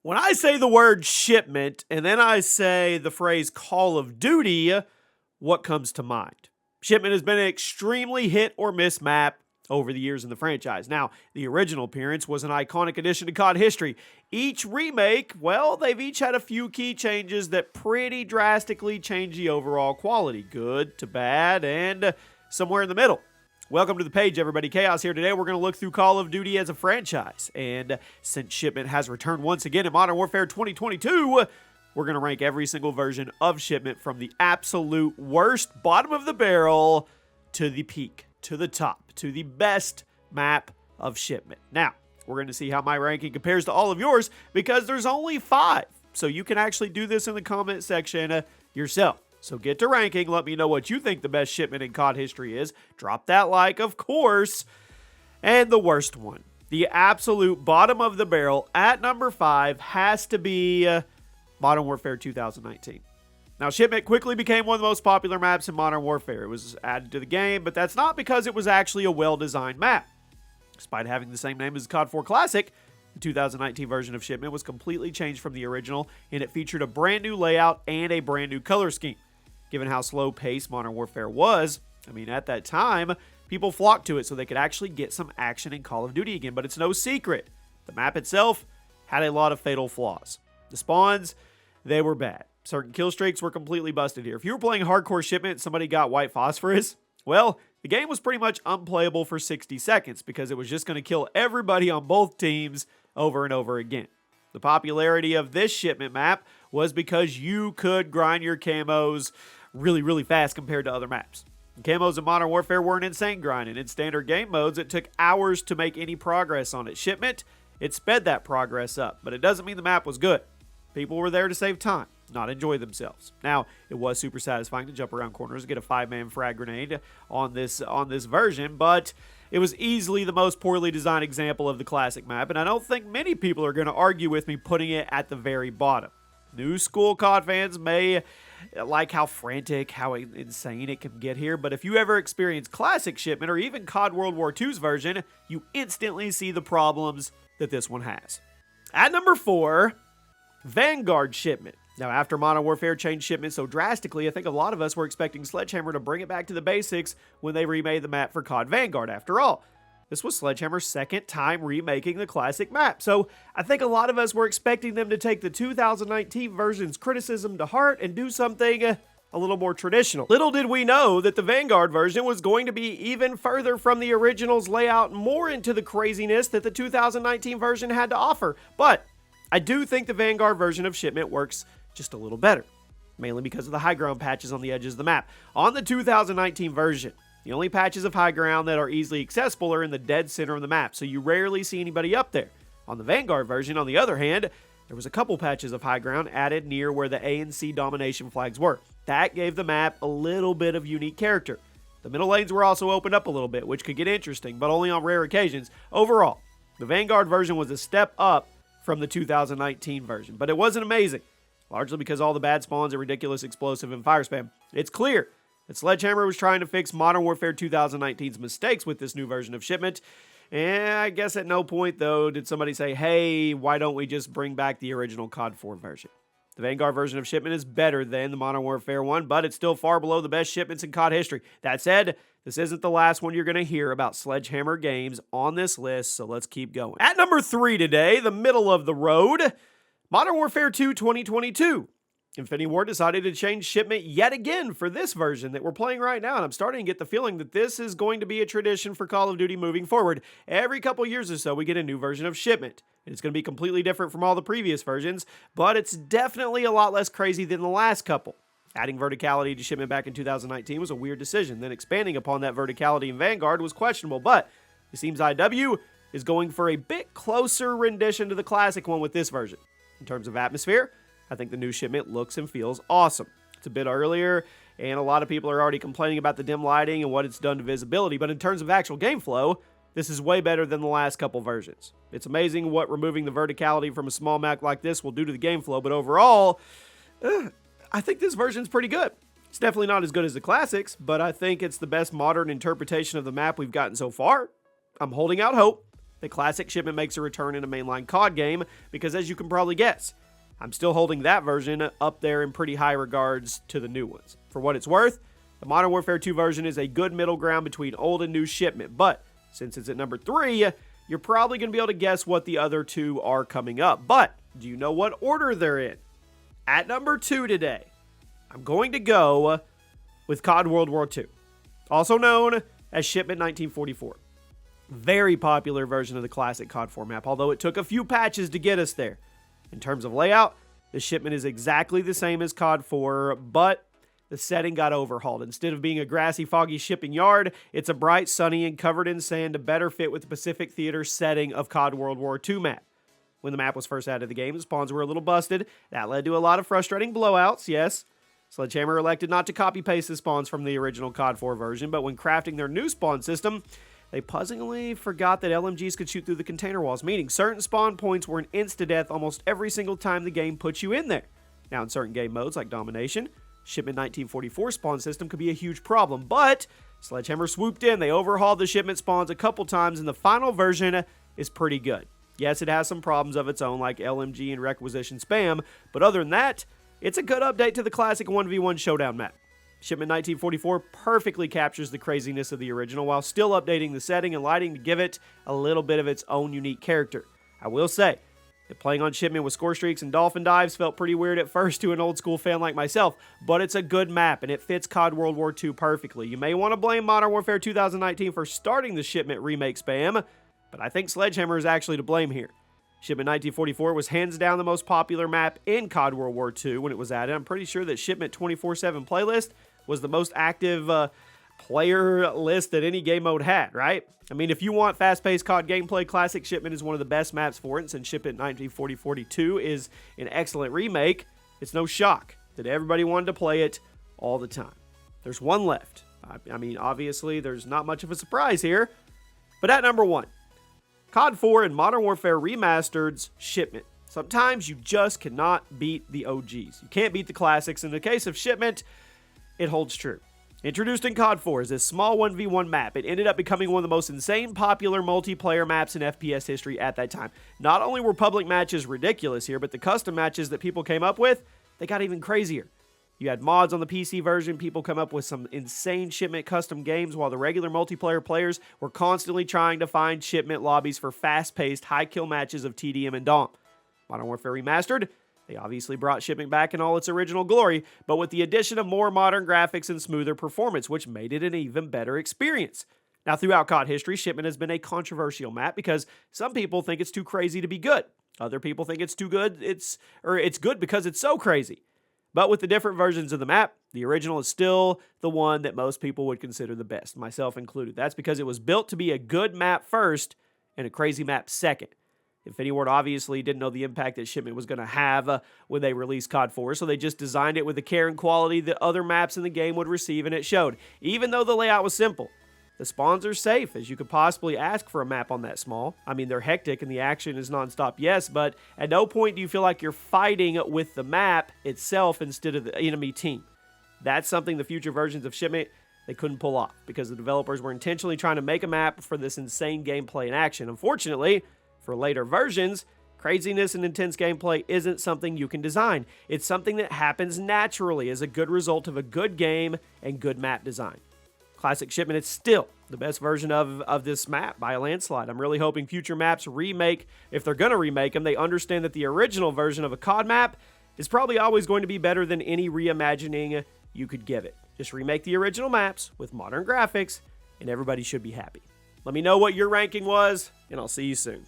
When I say the word shipment and then I say the phrase Call of Duty, what comes to mind? Shipment has been an extremely hit or miss map over the years in the franchise. Now, the original appearance was an iconic addition to COD history. Each remake, well, they've each had a few key changes that pretty drastically change the overall quality, good to bad, and somewhere in the middle. Welcome to the page, everybody. Chaos here. Today we're going to look through Call of Duty as a franchise. And since Shipment has returned once again in Modern Warfare 2022, we're going to rank every single version of Shipment from the absolute worst, bottom of the barrel, to the peak, to the top, to the best map of Shipment. Now, we're going to see how my ranking compares to all of yours, because there's only 5. So you can actually do this in the comment section yourself. So get to ranking, let me know what you think the best shipment in COD history is. Drop that like, of course. And the worst one, the absolute bottom of the barrel at number 5 has to be Modern Warfare 2019. Now, Shipment quickly became one of the most popular maps in Modern Warfare. It was added to the game, but that's not because it was actually a well-designed map. Despite having the same name as COD 4 Classic, the 2019 version of Shipment was completely changed from the original, and it featured a brand new layout and a brand new color scheme. Given how slow-paced Modern Warfare was, I mean, at that time, people flocked to it so they could actually get some action in Call of Duty again, but it's no secret. The map itself had a lot of fatal flaws. The spawns, they were bad. Certain kill streaks were completely busted here. If you were playing hardcore Shipment and somebody got white phosphorus, well, the game was pretty much unplayable for 60 seconds because it was just going to kill everybody on both teams over and over again. The popularity of this Shipment map was because you could grind your camos really fast compared to other maps. And camos in Modern Warfare were an insane grind, and in standard game modes, it took hours to make any progress on it. Shipment, it sped that progress up, but it doesn't mean the map was good. People were there to save time, not enjoy themselves. Now, it was super satisfying to jump around corners and get a 5-man frag grenade on this version, but it was easily the most poorly designed example of the classic map, and I don't think many people are going to argue with me putting it at the very bottom. New school COD fans may like how frantic, how insane it can get here, but if you ever experience classic Shipment or even COD World War II's version, you instantly see the problems that this one has. At number 4, Vanguard Shipment. Now, after Modern Warfare changed Shipment so drastically, I think a lot of us were expecting Sledgehammer to bring it back to the basics when they remade the map for COD Vanguard. After all, this was Sledgehammer's second time remaking the classic map, so I think a lot of us were expecting them to take the 2019 version's criticism to heart and do something a little more traditional. Little did we know that the Vanguard version was going to be even further from the original's layout, more into the craziness that the 2019 version had to offer. But I do think the Vanguard version of Shipment works just a little better, mainly because of the high ground patches on the edges of the map. On the 2019 version, the only patches of high ground that are easily accessible are in the dead center of the map, so you rarely see anybody up there. On the Vanguard version, on the other hand, there was a couple patches of high ground added near where the A and C domination flags were. That gave the map a little bit of unique character. The middle lanes were also opened up a little bit, which could get interesting, but only on rare occasions. Overall, the Vanguard version was a step up from the 2019 version, but it wasn't amazing, largely because all the bad spawns and ridiculous explosive and fire spam. It's clear that Sledgehammer was trying to fix Modern Warfare 2019's mistakes with this new version of Shipment, and I guess at no point, though, did somebody say, hey, why don't we just bring back the original COD 4 version? The Vanguard version of Shipment is better than the Modern Warfare one, but it's still far below the best shipments in COD history. That said, this isn't the last one you're going to hear about Sledgehammer games on this list, so let's keep going. At number 3 today, the middle of the road, Modern Warfare 2 2022. Infinity Ward decided to change Shipment yet again for this version that we're playing right now, and I'm starting to get the feeling that this is going to be a tradition for Call of Duty moving forward. Every couple years or so, we get a new version of Shipment. And it's going to be completely different from all the previous versions, but it's definitely a lot less crazy than the last couple. Adding verticality to Shipment back in 2019 was a weird decision, then expanding upon that verticality in Vanguard was questionable, but it seems IW is going for a bit closer rendition to the classic one with this version. In terms of atmosphere, I think the new Shipment looks and feels awesome. It's a bit earlier, and a lot of people are already complaining about the dim lighting and what it's done to visibility, but in terms of actual game flow, this is way better than the last couple versions. It's amazing what removing the verticality from a small map like this will do to the game flow, but overall, I think this version's pretty good. It's definitely not as good as the classics, but I think it's the best modern interpretation of the map we've gotten so far. I'm holding out hope. The classic shipment makes a return in a mainline COD game because, as you can probably guess, I'm still holding that version up there in pretty high regards to the new ones. For what it's worth, the Modern Warfare 2 version is a good middle ground between old and new shipment, but since it's at number 3, you're probably going to be able to guess what the other two are coming up. But do you know what order they're in? At number 2 today, I'm going to go with COD World War II, also known as Shipment 1944. Very popular version of the classic COD 4 map, although it took a few patches to get us there. In terms of layout, the shipment is exactly the same as COD 4, but the setting got overhauled. Instead of being a grassy, foggy shipping yard, it's a bright, sunny, and covered in sand to better fit with the Pacific Theater setting of COD World War II map. When the map was first added to the game, the spawns were a little busted. That led to a lot of frustrating blowouts, yes. Sledgehammer elected not to copy-paste the spawns from the original COD 4 version, but when crafting their new spawn system, they puzzlingly forgot that LMGs could shoot through the container walls, meaning certain spawn points were an insta-death almost every single time the game puts you in there. Now, in certain game modes like Domination, Shipment 1944 spawn system could be a huge problem, but Sledgehammer swooped in. They overhauled the shipment spawns a couple times, and the final version is pretty good. Yes, it has some problems of its own, like LMG and requisition spam, but other than that, it's a good update to the classic 1v1 showdown map. Shipment 1944 perfectly captures the craziness of the original while still updating the setting and lighting to give it a little bit of its own unique character. I will say that playing on Shipment with score streaks and dolphin dives felt pretty weird at first to an old school fan like myself, but it's a good map and it fits COD World War II perfectly. You may want to blame Modern Warfare 2019 for starting the Shipment remake spam, but I think Sledgehammer is actually to blame here. Shipment 1944 was hands down the most popular map in COD World War II when it was added. I'm pretty sure that Shipment 24/7 playlist was the most active player list that any game mode had, right? I mean, if you want fast-paced COD gameplay, Classic Shipment is one of the best maps for it, and since Shipment 1942 is an excellent remake, it's no shock that everybody wanted to play it all the time. There's one left. I mean, obviously, there's not much of a surprise here, but at number 1, COD 4 and Modern Warfare Remastered's Shipment. Sometimes you just cannot beat the OGs. You can't beat the classics. In the case of Shipment, it holds true. Introduced in COD 4 is this small 1v1 map. It ended up becoming one of the most insane popular multiplayer maps in FPS history at that time. Not only were public matches ridiculous here, but the custom matches that people came up with, they got even crazier. You had mods on the PC version, people come up with some insane Shipment custom games, while the regular multiplayer players were constantly trying to find Shipment lobbies for fast-paced, high-kill matches of TDM and DOM. Modern Warfare Remastered, they obviously brought Shipment back in all its original glory, but with the addition of more modern graphics and smoother performance, which made it an even better experience. Now, throughout COD history, Shipment has been a controversial map because some people think it's too crazy to be good. Other people think it's too good, it's good because it's so crazy. But with the different versions of the map, the original is still the one that most people would consider the best, myself included. That's because it was built to be a good map first and a crazy map second. Infinity Ward obviously didn't know the impact that Shipment was going to have when they released COD 4, so they just designed it with the care and quality that other maps in the game would receive, and it showed. Even though the layout was simple, the spawns are safe, as you could possibly ask for a map on that small. I mean, they're hectic and the action is nonstop, yes, but at no point do you feel like you're fighting with the map itself instead of the enemy team. That's something the future versions of Shipment, they couldn't pull off, because the developers were intentionally trying to make a map for this insane gameplay and action. Unfortunately, for later versions, craziness and intense gameplay isn't something you can design. It's something that happens naturally as a good result of a good game and good map design. Classic Shipment is still the best version of this map by a landslide. I'm really hoping future maps remake, if they're going to remake them, they understand that the original version of a COD map is probably always going to be better than any reimagining you could give it. Just remake the original maps with modern graphics, and everybody should be happy. Let me know what your ranking was, and I'll see you soon.